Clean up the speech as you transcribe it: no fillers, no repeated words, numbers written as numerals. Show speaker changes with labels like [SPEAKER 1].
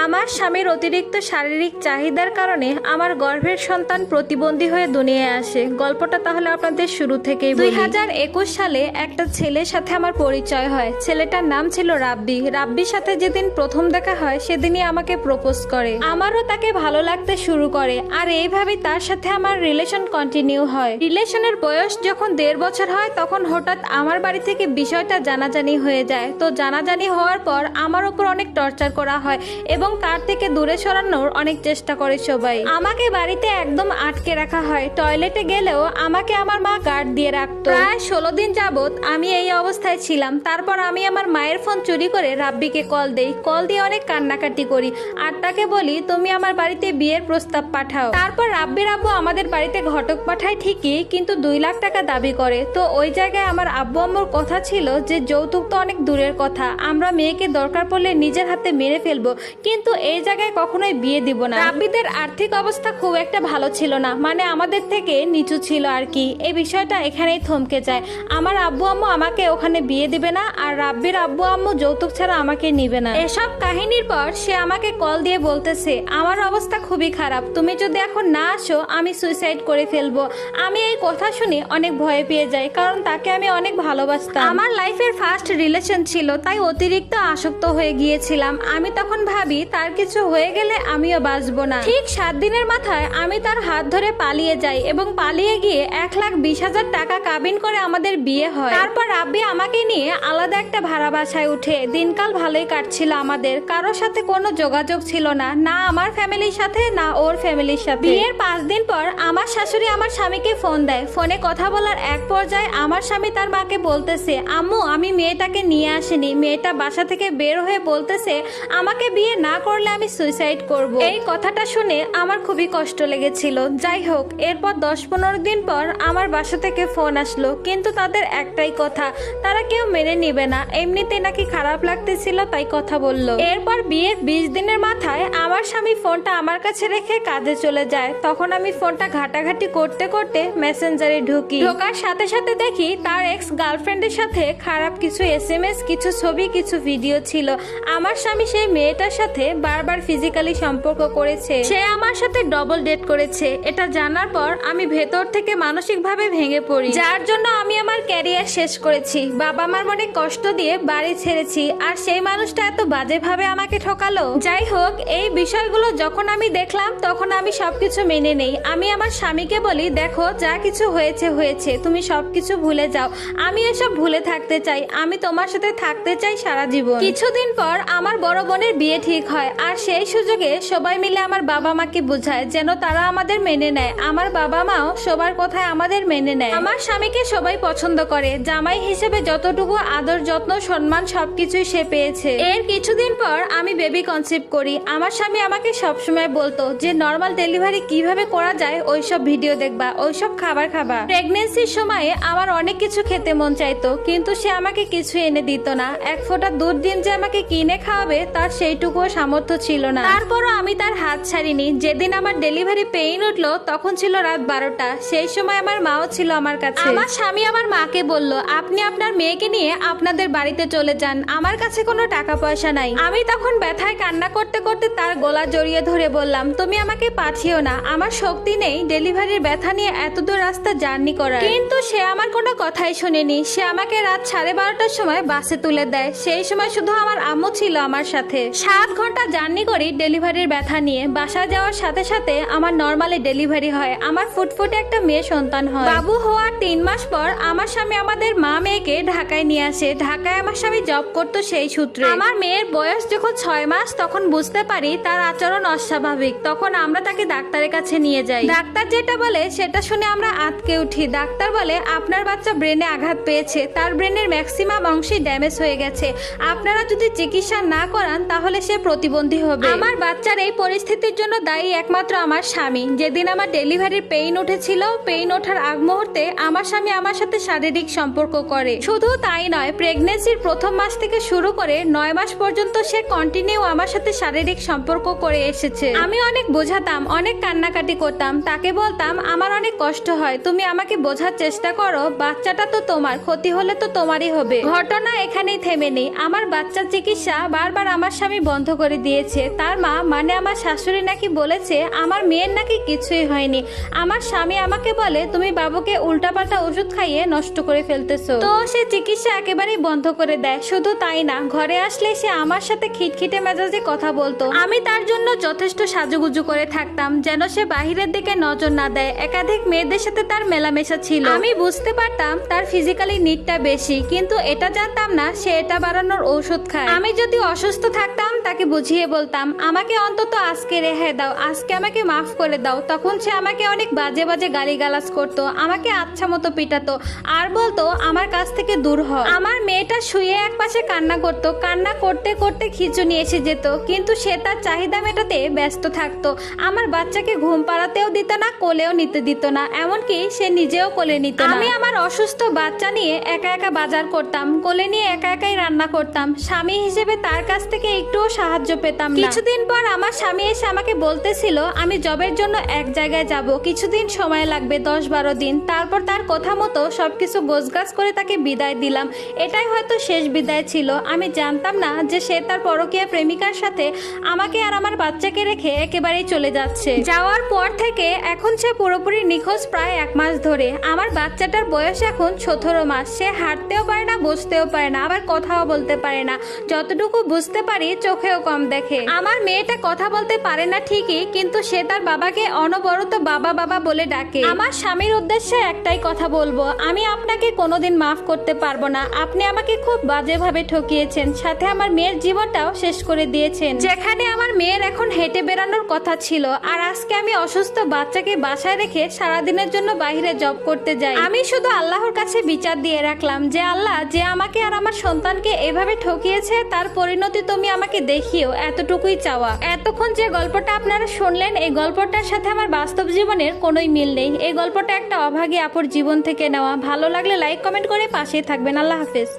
[SPEAKER 1] আমার স্বামীর অতিরিক্ত শারীরিক চাহিদার কারণে আমার গর্ভের সন্তান প্রতিবন্ধী হয়ে দুনিয়ায় আসে। গল্পটা তাহলে আপনাদের শুরু থেকেই বলি। 2021 সালে একটা ছেলের সাথে আমার পরিচয় হয়। ছেলেটার নাম ছিল রাব্বি। রাব্বির সাথে যেদিন প্রথম দেখা হয় সেদিনই আমাকে প্রপোজ করে। আমারও তাকে ভালো লাগতে শুরু করে, আর এইভাবেই তার সাথে আমার রিলেশন কন্টিনিউ হয়। রিলেশনের বয়স যখন 1.5 বছর হয় তখন হঠাৎ আমার বাড়ি থেকে বিষয়টা জানাজানি হয়ে যায়। তো জানাজানি হওয়ার পর আমার উপর অনেক টর্চার করা হয় এবং তার থেকে দূরে সরানোর অনেক চেষ্টা করে সবাই। আমাকে বাড়িতে একদম আটকে রাখা হয়। টয়লেটে গেলেও আমাকে আমার মা গার্ড দিয়ে রাখতো। প্রায় 16 দিন যাবত আমি এই অবস্থায় ছিলাম। তারপর আমি আমার মায়ের ফোন চুরি করে রাব্বিকে কল দেই। কল দিয়ে অনেক কান্নাকাটি করি আর তাকে বলি তুমি আমার বাড়িতে বিয়ের প্রস্তাব পাঠাও। তারপর রাব্বির আব্বু আমাদের বাড়িতে ঘটক পাঠায় ঠিকই, কিন্তু 2 লাখ টাকা দাবি করে। তো ওই জায়গায় আমার আব্বু আম্মুর কথা ছিল যে যৌতুক তো অনেক দূরের কথা, আমরা মেয়েকে দরকার পড়লে নিজের হাতে মেরে ফেলবো, কিন্তু এই জায়গায় কখনোই বিয়ে দিব না। রাব্বিদের আর্থিক অবস্থা খুব একটা ভালো ছিল না, মানে আমাদের থেকে নিচু ছিল আর কি। এই বিষয়টা এখানেই থমকে যায়। আমার আব্বু আম্মু আমাকে ওখানে বিয়ে দিবে না, আর রাব্বির আব্বু আম্মু যৌতুক ছাড়া আমাকে নিবে না। এসব কাহিনীর পর সে আমাকে কল দিয়ে বলতেছে আমার অবস্থা খুবই খারাপ, তুমি যদি এখন না আসো আমি সুইসাইড করে ফেলবো। আমি এই কথা শুনে অনেক ভয় পেয়ে যাই, কারণ তাকে আমি অনেক ভালোবাসতাম। আমার লাইফের ফার্স্ট রিলেশন ছিল, তাই অতিরিক্ত আসক্ত হয়ে গিয়েছিলাম। আমি তখন ভাবি তার কিছু হয়ে গেলে আমিও বাঁচবো না। ঠিক 7 দিনের মাথায় আমি তার হাত ধরে পালিয়ে যাই এবং পালিয়ে গিয়ে 1,20,000 টাকা কাবিন করে আমাদের বিয়ে হয়। তারপর রাব্বি আমাকে নিয়ে আলাদা একটা ভাড়া বাসায় উঠে। দিনকাল ভালোই কাটছিল আমাদের, কারোর সাথে কোনো যোগাযোগ ছিল না, না আমার ফ্যামিলির সাথে না ওর ফ্যামিলির সাথে। বিয়ের 5 দিন পর আমার শাশুড়ি আমার স্বামীকে ফোন দেয়। ফোনে কথা বলার এক পর্যায়ে আমার স্বামী তার মাকে বলতেছে আম্মু আমি মেয়েটাকে নিয়ে আসিনি। মেয়েটা বাসা থেকে বের হয়ে বলতেছে আমাকে বিয়ে না করলে আমি সুইসাইড করব। এই কথাটা শুনে আমার খুবই কষ্ট লেগেছিল। যাই হোক, এরপর 10-15 দিন পর আমার বাসা থেকে ফোন আসলো, কিন্তু তাদের একটাই কথা, তারা কেউ মেনে নিবে না, এমনিতেই নাকি খারাপ লাগতেছিল তাই কথা বলল। এরপর বিয়ের 20 দিনের মাথায় আমার স্বামী ফোনটা আমার কাছে রেখে কাজে চলে যায়। তখন আমি ফোনটা ঘাটাঘাটি করতে করতে মেসেঞ্জারে ঢুকি। ঢোকার সাথে সাথে দেখি তার এক্স গার্লফ্রেন্ডের সাথে খারাপ কিছু SMS, কিছু ছবি, কিছু ভিডিও ছিল। আমার স্বামী সেই মেয়েটার সাথে বারবার ফিজিক্যালি সম্পর্ক করেছে, সে আমার সাথে ডবল ডেট করেছে। এটা জানার পর আমি ভেতর থেকে মানসিকভাবে ভেঙে পড়ি, যার জন্য আমি আমার ক্যারিয়ার শেষ করেছি, বাবা মার মনে কষ্ট দিয়ে বাড়ি ছেড়েছি, আর সেই মানুষটা এত বাজেভাবে আমাকে ঠকালো। যাই হোক, এই বিষয়গুলো যখন আমি দেখলাম তখন আমি সবকিছু মেনে নেই। আমি আমার স্বামীকে বলি দেখো যা কিছু হয়েছে হয়েছে, তুমি সবকিছু ভুলে যাও, আমি এসব ভুলে থাকতে চাই, আমি তোমার সাথে থাকতে চাই সারা জীবন। কিছুদিন পর আমার বড় বোনের বিয়ে ঠিক হয়, আর সেই সুযোগে সবাই মিলে আমার বাবা মাকে বোঝায় যেন তারা আমাদের মেনে নেয়। আমার বাবা মাও সবার কথায় আমাদের মেনে নেয়। আমার স্বামীকে সবাই পছন্দ করে, জামাই হিসেবে যতটুকু আদর যত্ন সম্মান সবকিছুই সে পেয়েছে। এর কিছুদিন পর আমি বেবি কনসিভ করি। আমার স্বামী আমাকে সবসময় বলতো যে নর্মাল ডেলিভারি কিভাবে করা যায় ওইসব ভিডিও দেখবা, ওইসব খাবার খাবা। প্রেগনেন্সির সময়ে আমার অনেক কিছু খেতে মন চাইতো, কিন্তু সে আমাকে কিছু এনে দিত না। এক ফোঁটা দুধ ডিম যে আমাকে কিনে খাওয়াবে তার সেইটুকুও সামর্থ্য ছিল না। তারপরও আমি তার হাত ছাড়িনি। যেদিন আমার ডেলিভারি পেইন উঠলো তখন ছিল রাত 12টা। সেই সময় আমার মাও ছিল আমার কাছে। আমার স্বামী আমার মাকে বলল আপনি আপনার মেয়েকে নিয়ে আপনাদের বাড়িতে চলে যান, আমার কাছে কোনো টাকা পয়সা নাই। আমি তখন ব্যথায় কান্না করতে করতে তার গলা জড়িয়ে ধরে বললাম তুমি আমাকে পাঠিও না, আমার শক্তি নেই ডেলিভারির ব্যথা নিয়ে এতদূর রাস্তা জার্নি করার। কিন্তু সে আমার কোনো কথাই শুনেনি। সে আমাকে রাত 12:30টার সময় বাসে তুলে দেয়। সেই সময় শুধু আমার আম্মু ছিল আমার সাথে। 7 ঘন্টা জার্নি করি ডেলিভারির ব্যথা নিয়ে। বাসায় যাওয়ার সাথে সাথে আমার নর্মালি ডেলিভারি হয়। আমার ফুটফুটে একটা মেয়ে সন্তান হয়। বাবু হওয়ার 3 মাস পর আমার স্বামী আমাদের মা মেয়েকে ঢাকায় নিয়ে আসে। ঢাকায় আমার স্বামী জব করতো সেই সূত্রে। আমার মেয়ের বয়স যখন 6 মাস তখন বুঝতে পারি তার আচরণ অস্বাভাবিক। তখন আমরা তাকে ডাক্তারের কাছে নিয়ে যাই। ডাক্তার যেটা বলে সেটা শুনে আমরা আঁতকে উঠি। ডাক্তার বলে আপনার বাচ্চা ব্রেনে আঘাত পেয়েছে, তার ব্রেনের ম্যাক্সিমাম অংশই ড্যামেজ হয়ে গেছে, আপনারা যদি চিকিৎসা না করান তাহলে সে প্রতিবন্ধী হবে। আমার বাচ্চার এই পরিস্থিতির জন্য দায়ী একমাত্র আমার স্বামী। যেদিন আমার ডেলিভারির পেইন উঠেছিল, পেইন ওঠার আগ মুহূর্তে আমার স্বামী আমার সাথে শারীরিক সম্পর্ক করে। শুধু তাই নয়, প্রেগনেন্সির প্রথম মাস থেকে শুরু করে 9 মাস পর্যন্ত সে কন্টিনিউ আমার সাথে শারীরিক সম্পর্ক করে এসেছে। আমি অনেক বোঝাতাম, অনেক কান্নাকাটি করতাম, তাকে বলতাম আমার অনেক কষ্ট হয়, তুমি আমাকে বোঝার চেষ্টা করো, বাচ্চাটা তো তোমার, ক্ষতি হলে তো তোমারই হবে। ঘটনা এখানেই থেমে নেই। আমার বাচ্চার চিকিৎসা বারবার আমার স্বামী বন্ধ করে করে দিয়েছে। তার মা মানে আমার শাশুড়ি নাকি বলেছে আমার মেয়ের নাকি কিছুই হয়নি। আমার স্বামী আমাকে বলে তুমি বাবুকে উল্টাপাল্টা ওষুধ খাইয়ে নষ্ট করে ফেলতেছো। তো সে চিকিৎসা একেবারেই বন্ধ করে দেয়। শুধু তাই না, ঘরে আসলে সে আমার সাথে খিটখিটে মেজাজে কথা বলতো। আমি তার জন্য যথেষ্ট সাজুগুজু করে থাকতাম যেন সে বাহিরের দিকে নজর না দেয়। একাধিক মেয়েদের সাথে তার মেলামেশা ছিল। আমি বুঝতে পারতাম তার ফিজিক্যালি নিডটা বেশি, কিন্তু এটা জানতাম না সে এটা বাড়ানোর ঔষধ খায়। আমি যদি অসুস্থ থাকতাম তাকে বুঝিয়ে বলতাম আমাকে অন্তত আজকে রেহাই দাও, আজকে আমাকে মাফ করে দাও। তখন সে আমাকে অনেক বাজে বাজে গালিগালাজ করতো, আমাকে আচ্ছা মতো পিটাতো আর বলতো আমার কাছ থেকে দূর হ। আমার মেয়েটা শুয়ে এক পাশে কান্না করতো, কান্না করতে করতে খিঁচুনি এসে যেত, কিন্তু সে তার চাহিদা মেটাতে ব্যস্ত থাকতো। আমার বাচ্চাকে ঘুম পাড়াতেও দিত না, কোলেও নিতে দিত না, এমনকি সে নিজেও কোলে নিত না। আমি আমার অসুস্থ বাচ্চা নিয়ে একা একা বাজার করতাম, কোলে নিয়ে একা একাই রান্না করতাম। স্বামী হিসেবে তার কাছ থেকে একটুও সাহায্য পেতাম না। কিছুদিন পর আমার স্বামী এসে আমাকে বলতেছিল আমি জবের জন্য এক জায়গায় যাব, কিছুদিন সময় লাগবে, 10-12 দিন। তারপর তার কথা মতো সবকিছু গোছগাছ করে তাকে বিদায় দিলাম। এটাই হয়তো শেষ বিদায় ছিল। আমি জানতাম না যে সে তার পরকীয়া প্রেমিকার সাথে আমাকে আর আমার বাচ্চাকে রেখে একেবারেই চলে যাচ্ছে। যাওয়ার পর থেকে এখন সে পুরোপুরি নিখোঁজ প্রায় 1 মাস ধরে। আমার বাচ্চাটার বয়স এখন 17 মাস। সে হাঁটতেও পারে না, বসতেও পারে না, আবার কথাও বলতে পারে না। যতটুকু বুঝতে পারি চোখেও কম দেখে। আমার মেয়েটা কথা বলতে পারে না ঠিকই, কিন্তু সে তার বাবাকে অনবরত বাবা বাবা বলে ডাকে। আমার স্বামীর উদ্দেশ্যে একটাই কথা বলবো, আমি আপনাকে কোনোদিন মাফ করতে পারবো না। আপনি আমাকে খুব বাজেভাবে ঠকিয়েছেন, সাথে আমার মেয়ের জীবনটাও শেষ করে দিয়েছেন। যেখানে আমার মেয়ের এখন হেঁটে বেড়ানোর কথা ছিল, আর আজকে আমি অসুস্থ বাচ্চাকে বাসায় রেখে সারাদিনের জন্য বাইরে জব করতে যাই। আমি শুধু আল্লাহর কাছে বিচার দিয়ে রাখলাম যে আল্লাহ, যে আমাকে আর আমার সন্তানকে এভাবে ঠকিয়েছে তার পরিণতি তুমি আমাকে দেখিও, এতটুকুই চাওয়া। এতক্ষণ যে গল্পটা আপনারা শুনলেন, এই গল্পটার সাথে আমার বাস্তব জীবনের কোনোই মিল নেই। এই গল্পটা একটা অভাগী আপুর জীবন থেকে নেওয়া। ভালো লাগলে লাইক কমেন্ট করে পাশেই থাকবেন। আল্লাহ হাফেজ।